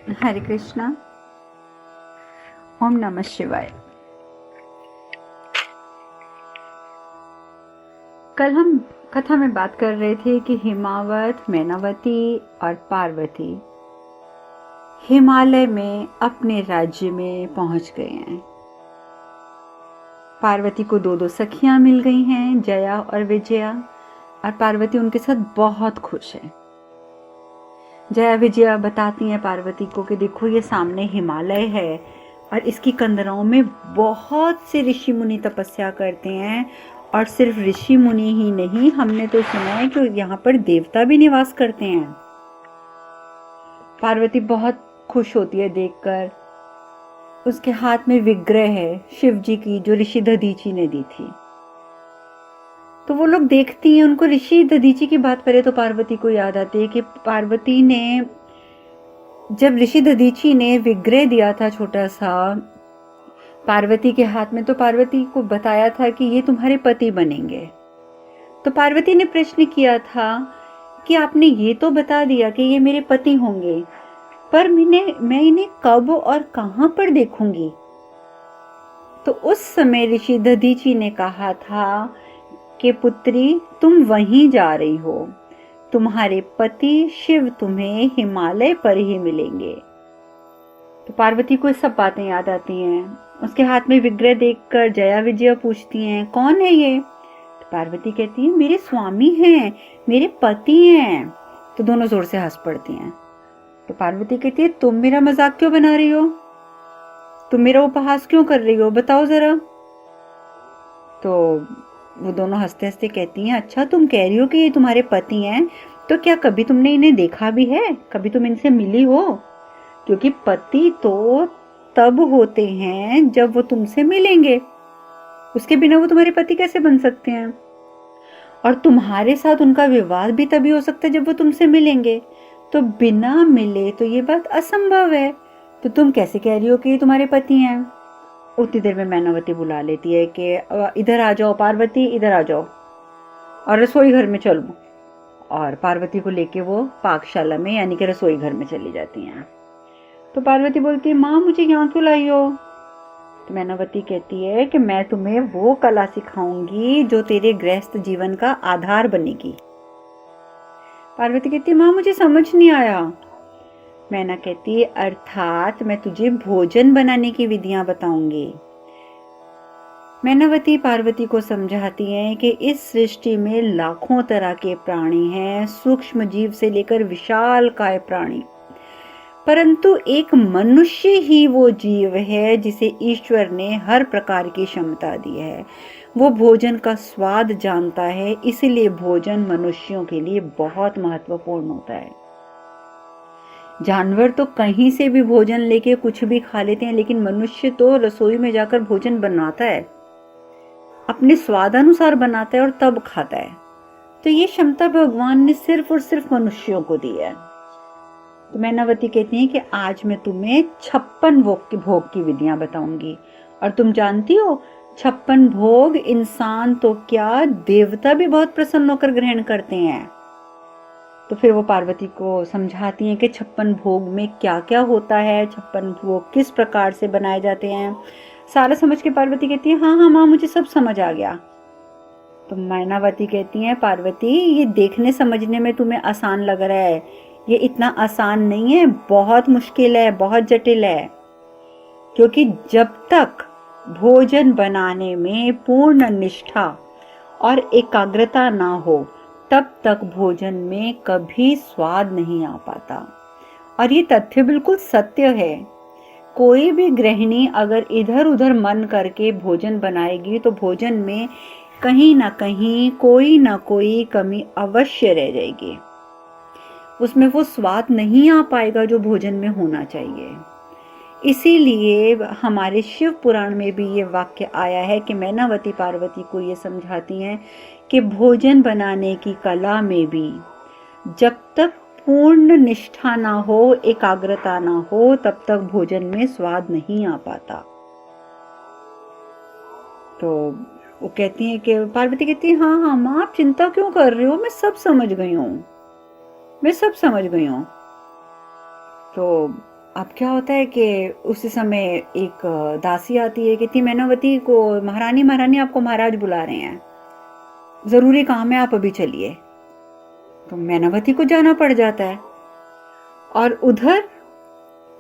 हरे कृष्णा। ओम नमः शिवाय। कल हम कथा में बात कर रहे थे कि हिमावत, मैनावती और पार्वती हिमालय में अपने राज्य में पहुंच गए हैं। पार्वती को दो सखियां मिल गई हैं, जया और विजया, और पार्वती उनके साथ बहुत खुश है। जया विजया बताती हैं पार्वती को कि देखो ये सामने हिमालय है और इसकी कंदराओं में बहुत से ऋषि मुनि तपस्या करते हैं, और सिर्फ ऋषि मुनि ही नहीं, हमने तो सुना है कि यहाँ पर देवता भी निवास करते हैं। पार्वती बहुत खुश होती है देखकर। उसके हाथ में विग्रह है शिव जी की, जो ऋषि दधीची ने दी थी। तो वो लोग देखती हैं उनको। ऋषि दधीची की बात करें तो पार्वती को याद आती है कि पार्वती ने, जब ऋषि दधीची ने विग्रह दिया था छोटा सा पार्वती के हाथ में, तो पार्वती को बताया था कि ये तुम्हारे पति बनेंगे। तो पार्वती ने प्रश्न किया था कि आपने ये तो बता दिया कि ये मेरे पति होंगे, पर मैं इन्हें कब और कहां पर देखूंगी? तो उस समय ऋषि दधीची ने कहा था कि पुत्री, तुम वहीं जा रही हो, तुम्हारे पति शिव तुम्हें हिमालय पर ही मिलेंगे। तो पार्वती को सब बातें याद आती हैं। उसके हाथ में विग्रह देखकर जया विजया पूछती हैं, कौन है ये? तो पार्वती कहती है, मेरे स्वामी हैं, मेरे पति हैं। तो दोनों जोर से हंस पड़ती हैं। तो पार्वती कहती है, तुम मेरा मजाक क्यों बना रही हो? तुम मेरा उपहास क्यों कर रही हो? बताओ जरा। तो वो दोनों हंसते हंसते कहती हैं, अच्छा तुम कह रही हो कि ये तुम्हारे पति हैं, तो क्या कभी तुमने इन्हें देखा भी है? कभी तुम इनसे मिली हो? क्योंकि पति तो तब होते हैं जब वो तुमसे मिलेंगे, उसके बिना वो तुम्हारे पति कैसे बन सकते हैं? और तुम्हारे साथ उनका विवाद भी तभी हो सकता है जब वो तुमसे मिलेंगे, तो बिना मिले तो ये बात असंभव है। तो तुम कैसे कह रही हो कि ये तुम्हारे पति हैं? उतनी देर में मैनावती बुला लेती है कि इधर आ जाओ पार्वती, इधर आ जाओ और रसोई घर में चलो। और पार्वती को लेके वो पाकशाला में यानी कि रसोई घर में चली जाती हैं। तो पार्वती बोलती है, माँ मुझे यहाँ क्यों लाई हो? तो मैनावती कहती है कि मैं तुम्हें वो कला सिखाऊंगी जो तेरे गृहस्थ जीवन का आधार बनेगी। पार्वती कहती है, माँ मुझे समझ नहीं आया। मैना कहती है, अर्थात मैं तुझे भोजन बनाने की विधियां बताऊंगी। मैनावती पार्वती को समझाती हैं कि इस सृष्टि में लाखों तरह के प्राणी हैं, सूक्ष्म जीव से लेकर विशाल काय प्राणी, परंतु एक मनुष्य ही वो जीव है जिसे ईश्वर ने हर प्रकार की क्षमता दी है। वो भोजन का स्वाद जानता है, इसलिए भोजन मनुष्यों के लिए बहुत महत्वपूर्ण होता है। जानवर तो कहीं से भी भोजन लेके कुछ भी खा लेते हैं, लेकिन मनुष्य तो रसोई में जाकर भोजन बनाता है, अपने स्वादानुसार बनाता है और तब खाता है। तो ये क्षमता भगवान ने सिर्फ और सिर्फ मनुष्यों को दी है। तो मैनावती कहती है कि आज मैं तुम्हें 56 भोग की विधियां बताऊंगी। और तुम जानती हो 56 भोग इंसान तो क्या, देवता भी बहुत प्रसन्न होकर ग्रहण करते हैं। तो फिर वो पार्वती को समझाती हैं कि 56 भोग में क्या क्या होता है, 56 भोग किस प्रकार से बनाए जाते हैं। सारा समझ के पार्वती कहती है, हाँ हाँ माँ मुझे सब समझ आ गया। तो मैनावती कहती हैं, पार्वती ये देखने समझने में तुम्हें आसान लग रहा है, ये इतना आसान नहीं है, बहुत मुश्किल है, बहुत जटिल है। क्योंकि जब तक भोजन बनाने में पूर्ण निष्ठा और एकाग्रता ना हो, तब तक भोजन में कभी स्वाद नहीं आ पाता। और ये तथ्य बिल्कुल सत्य है। कोई भी गृहिणी अगर इधर उधर मन करके भोजन बनाएगी तो भोजन में कहीं ना कहीं कोई ना कोई कमी अवश्य रह जाएगी, उसमें वो स्वाद नहीं आ पाएगा जो भोजन में होना चाहिए। इसीलिए हमारे शिव पुराण में भी ये वाक्य आया है कि मैनावती पार्वती को ये समझाती हैं कि भोजन बनाने की कला में भी जब तक पूर्ण निष्ठा ना हो, एकाग्रता ना हो, तब तक भोजन में स्वाद नहीं आ पाता। तो वो कहती है कि पार्वती कहती है, हाँ हाँ माँ आप चिंता क्यों कर रहे हो, मैं सब समझ गई हूँ, मैं सब समझ गई हूँ। तो अब क्या होता है कि उसी समय एक दासी आती है, कहती मैनावती को, महारानी महारानी आपको महाराज बुला रहे हैं, जरूरी काम है, आप अभी चलिए। तो मैनावती को जाना पड़ जाता है। और उधर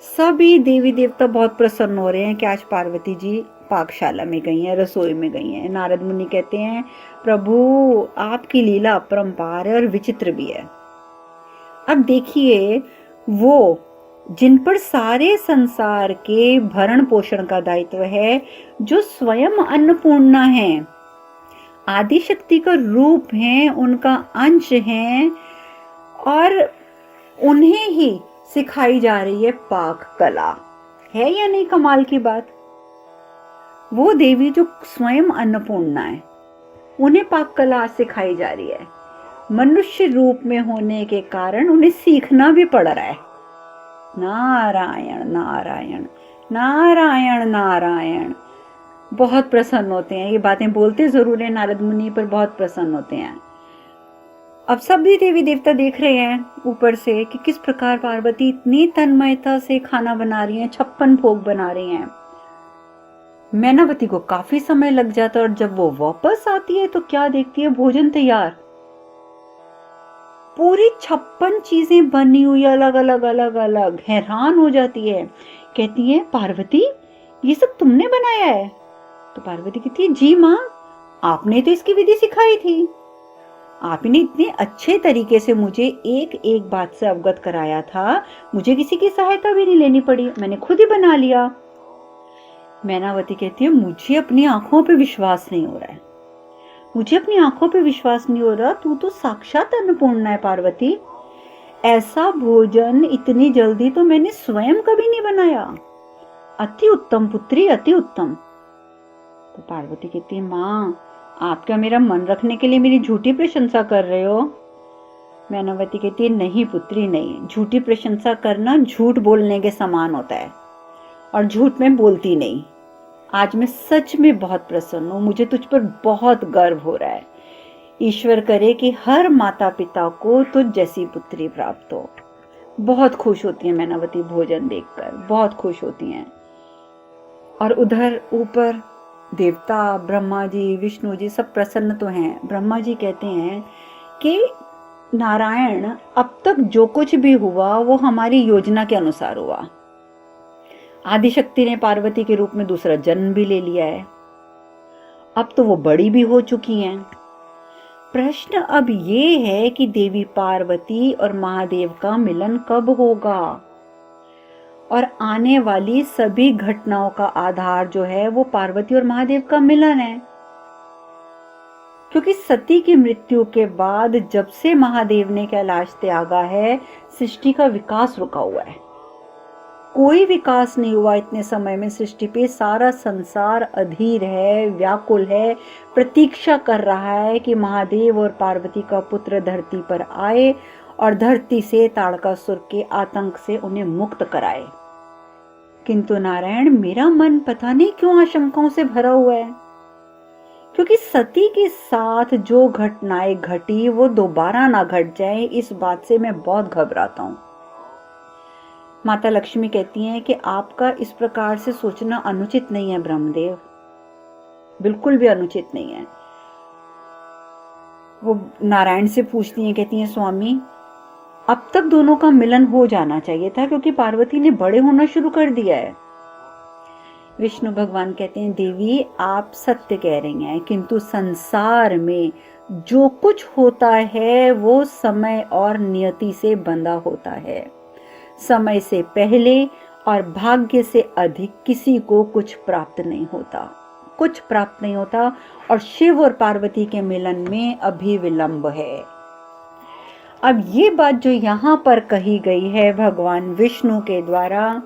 सभी देवी देवता बहुत प्रसन्न हो रहे हैं कि आज पार्वती जी पाकशाला में गई हैं, रसोई में गई हैं। नारद मुनि कहते हैं प्रभु आपकी लीला अपरंपार है और विचित्र भी है। अब देखिए, वो जिन पर सारे संसार के भरण पोषण का दायित्व है, जो स्वयं अन्नपूर्णा है, आदि शक्ति का रूप है, उनका अंश है, और उन्हें ही सिखाई जा रही है पाक कला। है या नहीं कमाल की बात? वो देवी जो स्वयं अन्नपूर्णा है, उन्हें पाक कला सिखाई जा रही है। मनुष्य रूप में होने के कारण उन्हें सीखना भी पड़ रहा है। नारायण नारायण नारायण नारायण। बहुत प्रसन्न होते हैं, ये बातें बोलते जरूर है नारद मुनि, पर बहुत प्रसन्न होते हैं। अब सभी देवी देवता देख रहे हैं ऊपर से कि किस प्रकार पार्वती इतनी तन्मयता से खाना बना रही हैं, 56 भोग बना रही हैं। मैनावती को काफी समय लग जाता है, और जब वो वापस आती है तो क्या देखती है, भोजन तैयार, पूरी 56 चीजें बनी हुई, अलग अलग अलग अलग। हैरान हो जाती है, कहती है पार्वती ये सब तुमने बनाया है? तो पार्वती कहती है जी माँ, आपने तो इसकी विधि सिखाई थी, आपने इतने अच्छे तरीके से मुझे एक एक बात से अवगत कराया था, मुझे किसी की सहायता भी नहीं लेनी पड़ी, मैंने खुद ही बना लिया। मैनावती कहती है मुझे अपनी आंखों पे विश्वास नहीं हो रहा है, मुझे अपनी आंखों पे विश्वास नहीं हो रहा, तू तो साक्षात अन्नपूर्णा है पार्वती। ऐसा भोजन इतनी जल्दी तो मैंने स्वयं कभी नहीं बनाया। अति उत्तम पुत्री, अति उत्तम। तो पार्वती कहती है माँ, आप क्या मेरा मन रखने के लिए मेरी झूठी प्रशंसा कर रहे हो? मैनावती कहती है नहीं पुत्री नहीं, झूठी प्रशंसा करना झूठ बोलने के समान होता है, और झूठ में बोलती नहीं। आज मैं सच में बहुत प्रसन्न हूँ, मुझे तुझ पर बहुत गर्व हो रहा है। ईश्वर करे कि हर माता पिता को तुझ जैसी पुत्री प्राप्त हो। बहुत खुश होती है मैनावती भोजन देखकर, बहुत खुश होती हैं। और उधर ऊपर देवता, ब्रह्मा जी, विष्णु जी सब प्रसन्न तो हैं। ब्रह्मा जी कहते हैं कि नारायण, अब तक जो कुछ भी हुआ वो हमारी योजना के अनुसार हुआ। आदिशक्ति ने पार्वती के रूप में दूसरा जन्म भी ले लिया है, अब तो वो बड़ी भी हो चुकी हैं। प्रश्न अब ये है कि देवी पार्वती और महादेव का मिलन कब होगा? और आने वाली सभी घटनाओं का आधार जो है वो पार्वती और महादेव का मिलन है। क्योंकि सती की मृत्यु के बाद जब से महादेव ने कैलाश त्यागा है, सृष्टि का विकास रुका हुआ है। कोई विकास नहीं हुआ इतने समय में सृष्टि पे। सारा संसार अधीर है, व्याकुल है, प्रतीक्षा कर रहा है कि महादेव और पार्वती का पुत्र धरती पर आए और धरती से ताड़कासुर के आतंक से उन्हें मुक्त कराए। किंतु नारायण, मेरा मन पता नहीं क्यों आशंकाओं से भरा हुआ है, क्योंकि सती के साथ जो घटनाएं घटी वो दोबारा ना घट जाए, इस बात से मैं बहुत घबराता हूं। माता लक्ष्मी कहती हैं कि आपका इस प्रकार से सोचना अनुचित नहीं है ब्रह्मदेव, बिल्कुल भी अनुचित नहीं है। वो नारायण से पूछती हैं, कहती हैं स्वामी, अब तक दोनों का मिलन हो जाना चाहिए था, क्योंकि पार्वती ने बड़े होना शुरू कर दिया है। विष्णु भगवान कहते हैं देवी, आप सत्य कह रही हैं, किंतु संसार में जो कुछ होता है वो समय और नियति से बंधा होता है। समय से पहले और भाग्य से अधिक किसी को कुछ प्राप्त नहीं होता, कुछ प्राप्त नहीं होता। और शिव और पार्वती के मिलन में अभी विलंब है। अब ये बात जो यहाँ पर कही गई है भगवान विष्णु के द्वारा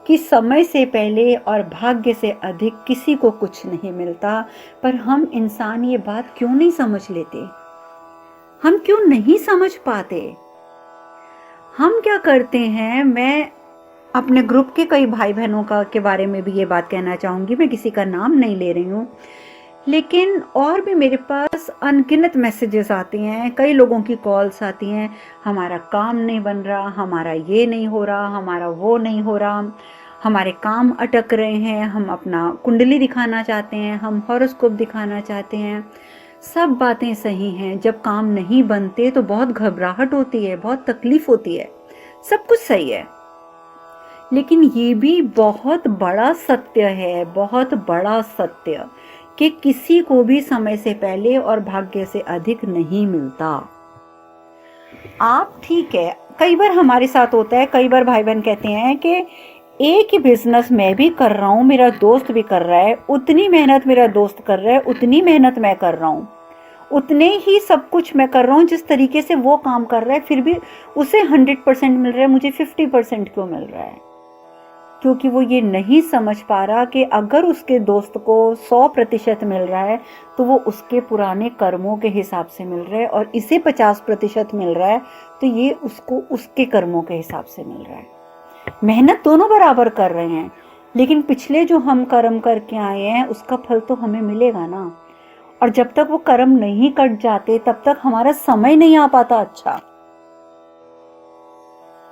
कि समय से पहले और भाग्य से अधिक किसी को कुछ नहीं मिलता, पर हम इंसान ये बात क्यों नहीं समझ लेते? हम क्यों नहीं समझ पाते? हम क्या करते हैं, मैं अपने ग्रुप के कई भाई बहनों के बारे में भी ये बात कहना चाहूंगी, मैं किसी का नाम नहीं ले रही हूँ, लेकिन और भी मेरे पास अनगिनत मैसेजेस आते हैं, कई लोगों की कॉल्स आती हैं, हमारा काम नहीं बन रहा, हमारा ये नहीं हो रहा, हमारा वो नहीं हो रहा, हमारे काम अटक रहे हैं, हम अपना कुंडली दिखाना चाहते हैं, हम हॉरोस्कोप दिखाना चाहते हैं। सब बातें सही हैं, जब काम नहीं बनते तो बहुत घबराहट होती है, बहुत तकलीफ होती है, सब कुछ सही है। लेकिन ये भी बहुत बड़ा सत्य है, बहुत बड़ा सत्य, कि किसी को भी समय से पहले और भाग्य से अधिक नहीं मिलता। आप ठीक है, कई बार हमारे साथ होता है, कई बार भाई बहन कहते हैं कि एक ही बिजनेस मैं भी कर रहा हूँ, मेरा दोस्त भी कर रहा है, उतनी मेहनत मेरा दोस्त कर रहा है, उतनी मेहनत मैं कर रहा हूँ, उतने ही सब कुछ मैं कर रहा हूँ जिस तरीके से वो काम कर रहा है, फिर भी उसे 100% मिल रहा है, मुझे 50% क्यों मिल रहा है? क्योंकि वो ये नहीं समझ पा रहा कि अगर उसके दोस्त को 100% मिल रहा है तो वो उसके पुराने कर्मों के हिसाब से मिल रहा है, और इसे 50% मिल रहा है तो ये उसको उसके कर्मों के हिसाब से मिल रहा है। मेहनत दोनों बराबर कर रहे हैं, लेकिन पिछले जो हम कर्म करके आए हैं उसका फल तो हमें मिलेगा ना। और जब तक वो कर्म नहीं कट जाते तब तक हमारा समय नहीं आ पाता। अच्छा,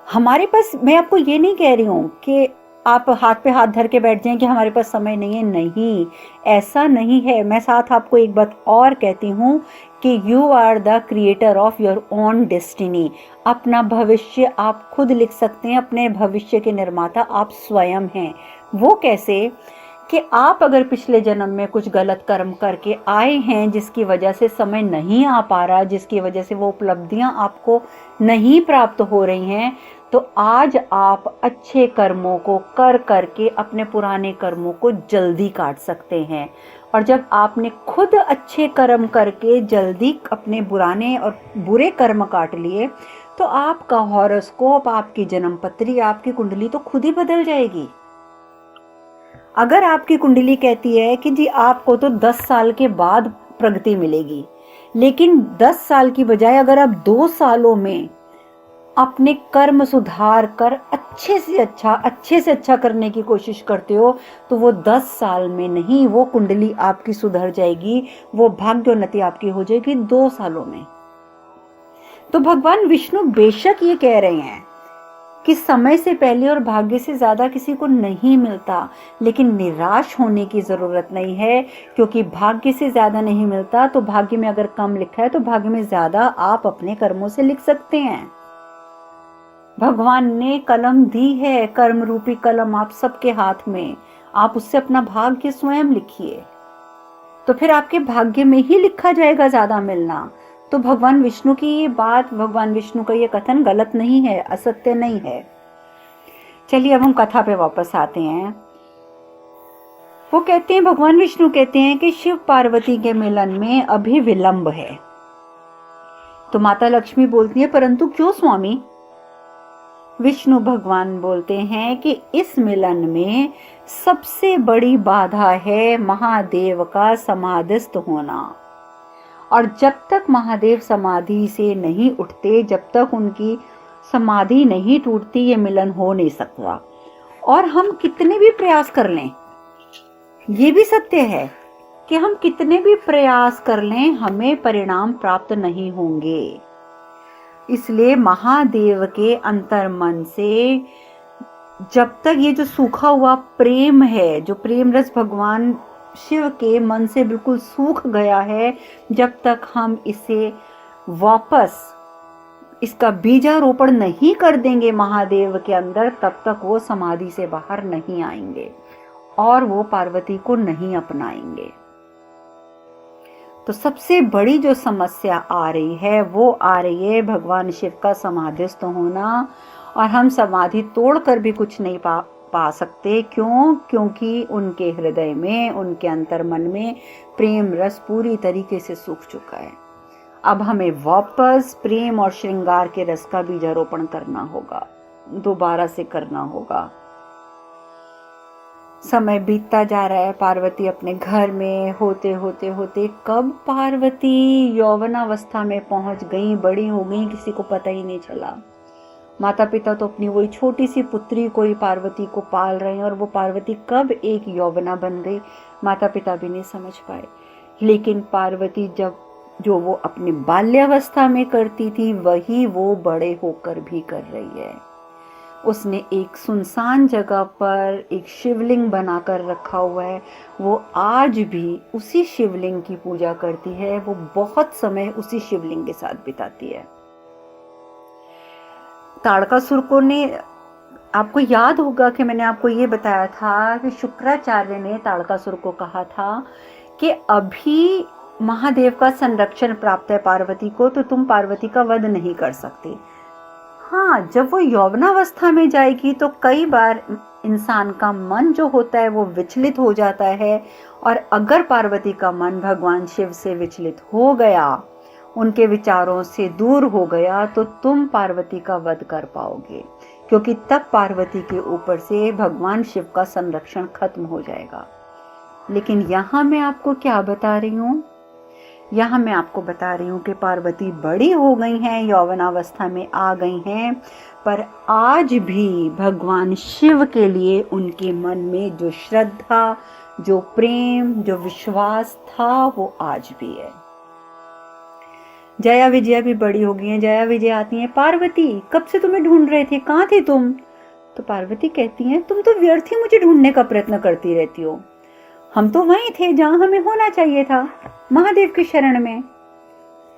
हमारे पास, मैं आपको ये नहीं कह रही हूं कि आप हाथ पे हाथ धर के बैठ जाएं कि हमारे पास समय नहीं है, नहीं, ऐसा नहीं है। मैं साथ आपको एक बात और कहती हूँ कि you are the creator of your own destiny. अपना भविष्य आप खुद लिख सकते हैं, अपने भविष्य के निर्माता आप स्वयं हैं। वो कैसे? कि आप अगर पिछले जन्म में कुछ गलत कर्म करके आए हैं जिसकी वजह से समय नहीं आ पा रहा, जिसकी वजह से वो उपलब्धियां आपको नहीं प्राप्त हो रही हैं, तो आज आप अच्छे कर्मों को कर करके अपने पुराने कर्मों को जल्दी काट सकते हैं। और जब आपने खुद अच्छे कर्म करके जल्दी अपने पुराने और बुरे कर्म काट लिए तो आपका हॉरोस्कोप, आपकी जन्मपत्री, आपकी कुंडली तो खुद ही बदल जाएगी। अगर आपकी कुंडली कहती है कि जी आपको तो 10 साल के बाद प्रगति मिलेगी, लेकिन 10 साल की बजाय अगर आप 2 सालों में अपने कर्म सुधार कर अच्छे से अच्छा करने की कोशिश करते हो तो वो 10 साल में नहीं, वो कुंडली आपकी सुधर जाएगी, वो भाग्योन्नति आपकी हो जाएगी 2 सालों में। तो भगवान विष्णु बेशक ये कह रहे हैं कि समय से पहले और भाग्य से ज्यादा किसी को नहीं मिलता, लेकिन निराश होने की जरूरत नहीं है, क्योंकि भाग्य से ज्यादा नहीं मिलता तो भाग्य में अगर कम लिखा है तो भाग्य में ज्यादा आप अपने कर्मों से लिख सकते हैं। भगवान ने कलम दी है, कर्म रूपी कलम आप सबके हाथ में, आप उससे अपना भाग्य स्वयं लिखिए, तो फिर आपके भाग्य में ही लिखा जाएगा ज्यादा मिलना। तो भगवान विष्णु की ये बात, भगवान विष्णु का ये कथन गलत नहीं है, असत्य नहीं है। चलिए अब हम कथा पे वापस आते हैं। वो कहते हैं, भगवान विष्णु कहते हैं कि शिव पार्वती के मिलन में अभी विलंब है। तो माता लक्ष्मी बोलती है, परंतु क्यों स्वामी? विष्णु भगवान बोलते हैं कि इस मिलन में सबसे बड़ी बाधा है महादेव का समाधिस्थ होना, और जब तक महादेव समाधि से नहीं उठते, जब तक उनकी समाधि नहीं टूटती, ये मिलन हो नहीं सकता। और हम कितने भी प्रयास कर लें, ये भी सत्य है कि हम कितने भी प्रयास कर लें हमें परिणाम प्राप्त नहीं होंगे। इसलिए महादेव के अंतर मन से जब तक ये जो सूखा हुआ प्रेम है, जो प्रेम रस भगवान शिव के मन से बिल्कुल सूख गया है, जब तक हम इसे वापस, इसका बीजारोपण नहीं कर देंगे महादेव के अंदर, तब तक वो समाधि से बाहर नहीं आएंगे और वो पार्वती को नहीं अपनाएंगे। तो सबसे बड़ी जो समस्या आ रही है वो आ रही है भगवान शिव का समाधिस्थ होना, और हम समाधि तोड़कर भी कुछ नहीं पा सकते। क्यों? क्योंकि उनके हृदय में, उनके अंतर मन में प्रेम रस पूरी तरीके से सूख चुका है। अब हमें वापस प्रेम और श्रृंगार के रस का बीजारोपण करना होगा, दोबारा से करना होगा। समय बीतता जा रहा है, पार्वती अपने घर में होते होते होते कब पार्वती यौवनावस्था में पहुंच गई, बड़ी हो गई, किसी को पता ही नहीं चला। माता पिता तो अपनी वही छोटी सी पुत्री को ही, पार्वती को, पाल रहे हैं, और वो पार्वती कब एक यौवना बन गई माता पिता भी नहीं समझ पाए। लेकिन पार्वती जब जो वो अपने बाल्यावस्था में करती थी वही वो बड़े होकर भी कर रही है। उसने एक सुनसान जगह पर एक शिवलिंग बनाकर रखा हुआ है, वो आज भी उसी शिवलिंग की पूजा करती है, वो बहुत समय उसी शिवलिंग के साथ बिताती है। ताड़कासुर को ने, आपको याद होगा कि मैंने आपको ये बताया था कि शुक्राचार्य ने ताड़कासुर को कहा था कि अभी महादेव का संरक्षण प्राप्त है पार्वती को, तो तुम पार्वती का वध नहीं कर सकती। हाँ, जब वो यौवनावस्था में जाएगी तो कई बार इंसान का मन जो होता है वो विचलित हो जाता है, और अगर पार्वती का मन भगवान शिव से विचलित हो गया, उनके विचारों से दूर हो गया, तो तुम पार्वती का वध कर पाओगे, क्योंकि तब पार्वती के ऊपर से भगवान शिव का संरक्षण खत्म हो जाएगा। लेकिन यहाँ मैं आपको क्या बता रही हूँ, यहाँ मैं आपको बता रही हूँ कि पार्वती बड़ी हो गई हैं, यौवनावस्था में आ गई हैं, पर आज भी भगवान शिव के लिए उनके मन में जो श्रद्धा, जो प्रेम, जो विश्वास था वो आज भी है। जया विजया भी बड़ी हो गई हैं। जया विजया आती हैं, पार्वती कब से तुम्हें ढूंढ रहे थे, कहाँ थी तुम? तो पार्वती कहती हैं, तुम तो व्यर्थ ही मुझे ढूंढने का प्रयत्न करती रहती हो, हम तो वहीं थे जहां हमें होना चाहिए था, महादेव की शरण में।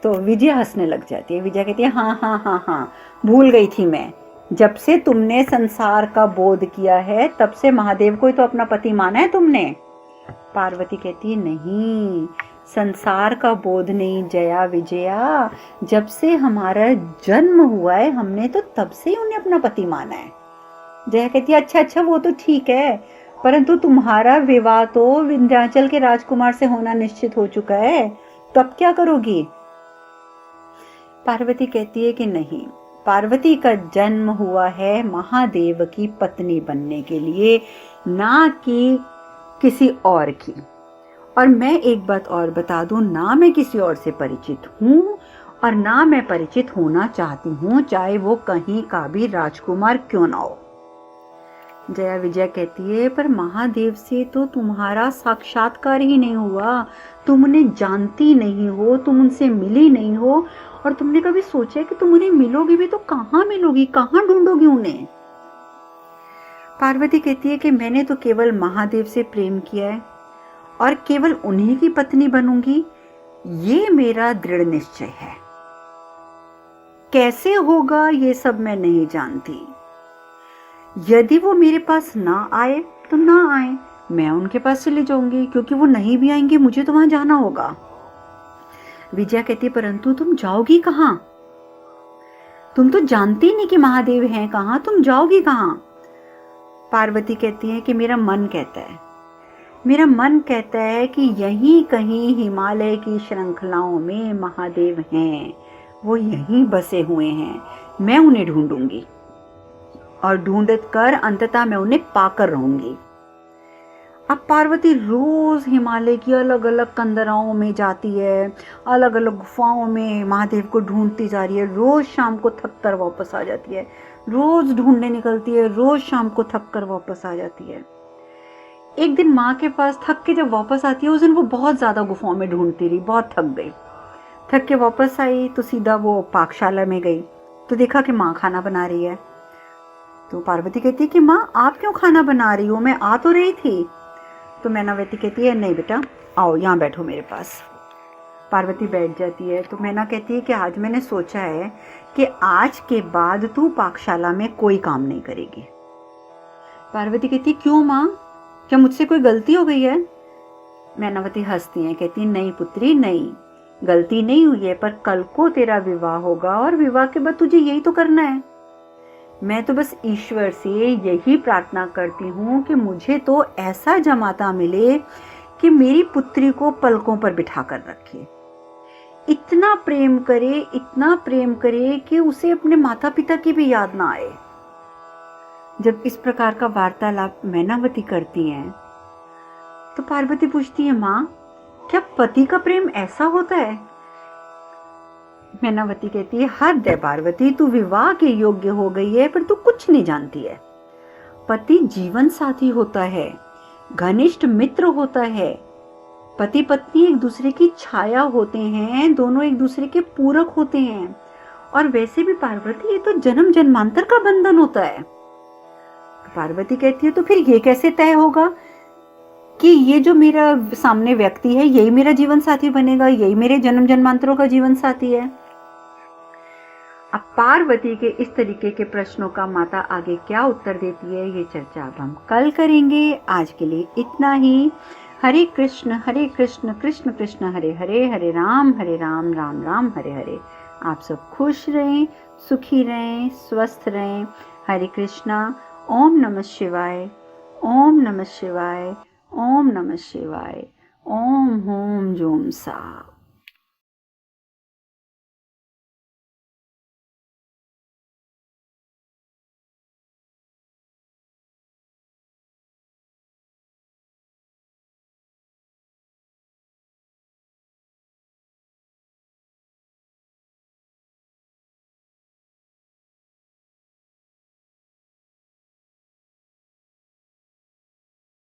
तो विजया हंसने लग जाती है। विजया कहती है, हाँ हाँ हाँ हाँ, भूल गई थी मैं, जब से तुमने संसार का बोध किया है तब से महादेव को ही तो अपना पति माना है तुमने। पार्वती कहती है, नहीं, संसार का बोध नहीं जया विजया, जब से हमारा जन्म हुआ है हमने तो तब से ही उन्हें अपना पति माना है। जया कहती है, अच्छा अच्छा, वो तो ठीक है, परंतु तुम्हारा विवाह तो विंध्याचल के राजकुमार से होना निश्चित हो चुका है, तो अब क्या करोगी? पार्वती कहती है कि नहीं, पार्वती का जन्म हुआ है महादेव की पत्नी बनने के लिए, ना कि किसी और की। और मैं एक बात और बता दूं, ना मैं किसी और से परिचित हूं और ना मैं परिचित होना चाहती हूं, चाहे वो कहीं का भी राजकुमार क्यों ना हो। जया विजया कहती है, पर महादेव से तो तुम्हारा साक्षात्कार ही नहीं हुआ, तुम उन्हें जानती नहीं हो, तुम उनसे मिली नहीं हो, और तुमने कभी सोचा कि तुम उन्हें मिलोगी भी तो कहाँ मिलोगी, कहाँ ढूंढोगी उन्हें? पार्वती कहती है कि मैंने तो केवल महादेव से प्रेम किया है और केवल उन्हीं की पत्नी बनूंगी, ये मेरा दृढ़ निश्चय है। कैसे होगा ये सब मैं नहीं जानती। यदि वो मेरे पास ना आए तो ना आए, मैं उनके पास चली जाऊंगी, क्योंकि वो नहीं भी आएंगे मुझे तो वहां जाना होगा। विजया कहती, परंतु तुम जाओगी कहां? तुम तो जानती नहीं कि महादेव हैं कहां, तुम जाओगी कहां? पार्वती कहती है कि मेरा मन कहता है, मेरा मन कहता है कि यहीं कहीं हिमालय की श्रृंखलाओं में महादेव हैं, वो यहीं बसे हुए हैं, मैं उन्हें ढूंढूंगी और ढूंढ कर अंततः मैं उन्हें पाकर रहूंगी। अब पार्वती रोज हिमालय की अलग अलग कंदराओं में जाती है, अलग अलग गुफाओं में महादेव को ढूंढती जा रही है, रोज शाम को थक कर वापस आ जाती है, रोज ढूंढने निकलती है, रोज शाम को थक कर वापस आ जाती है। एक दिन माँ के पास थक के जब वापस आती है, उस दिन वो बहुत ज्यादा गुफाओं में ढूंढती रही, बहुत थक गई। थक के वापस आई तो सीधा वो पाकशाला में गई तो देखा कि माँ खाना बना रही है। तो पार्वती कहती है कि माँ आप क्यों खाना बना रही हो, मैं आ तो रही थी। तो मैनावती कहती है, नहीं बेटा, आओ यहाँ बैठो मेरे पास। पार्वती बैठ जाती है तो मैना कहती है कि आज मैंने सोचा है कि आज के बाद तू पाकशाला में कोई काम नहीं करेगी। पार्वती कहती है, क्यों माँ, क्या मुझसे कोई गलती हो गई है? मैनावती हंसती है, कहती, नहीं पुत्री नहीं, गलती नहीं हुई है, पर कल को तेरा विवाह होगा और विवाह के बाद तुझे यही तो करना है। मैं तो बस ईश्वर से यही प्रार्थना करती हूँ कि मुझे तो ऐसा जमाता मिले कि मेरी पुत्री को पलकों पर बिठा कर रखे, इतना प्रेम करे कि उसे अपने माता पिता की भी याद ना आए। जब इस प्रकार का वार्तालाप मैनावती करती हैं तो पार्वती पूछती है, माँ क्या पति का प्रेम ऐसा होता है? मैनावती कहती है, हद है पार्वती, तू विवाह के योग्य हो गई है पर तू कुछ नहीं जानती है। पति जीवन साथी होता है, घनिष्ठ मित्र होता है, पति पत्नी एक दूसरे की छाया होते हैं, दोनों एक दूसरे के पूरक होते हैं। और वैसे भी पार्वती, ये तो जन्म जन्मांतर का बंधन होता है। तो पार्वती कहती है तो फिर ये कैसे तय होगा कि ये जो मेरा सामने व्यक्ति है यही मेरा जीवन साथी बनेगा, यही मेरे जन्म जन्मांतरों का जीवन साथी है। अब पार्वती के इस तरीके के प्रश्नों का माता आगे क्या उत्तर देती है, ये चर्चा अब हम कल करेंगे। आज के लिए इतना ही। हरे कृष्ण कृष्ण कृष्ण हरे हरे, हरे राम राम राम हरे हरे। आप सब खुश रहें, सुखी रहें, स्वस्थ रहें। हरे कृष्णा। ओम नमः शिवाय, ओम नमः शिवाय, ओम नमः शिवाय, ओम होम जोम सा।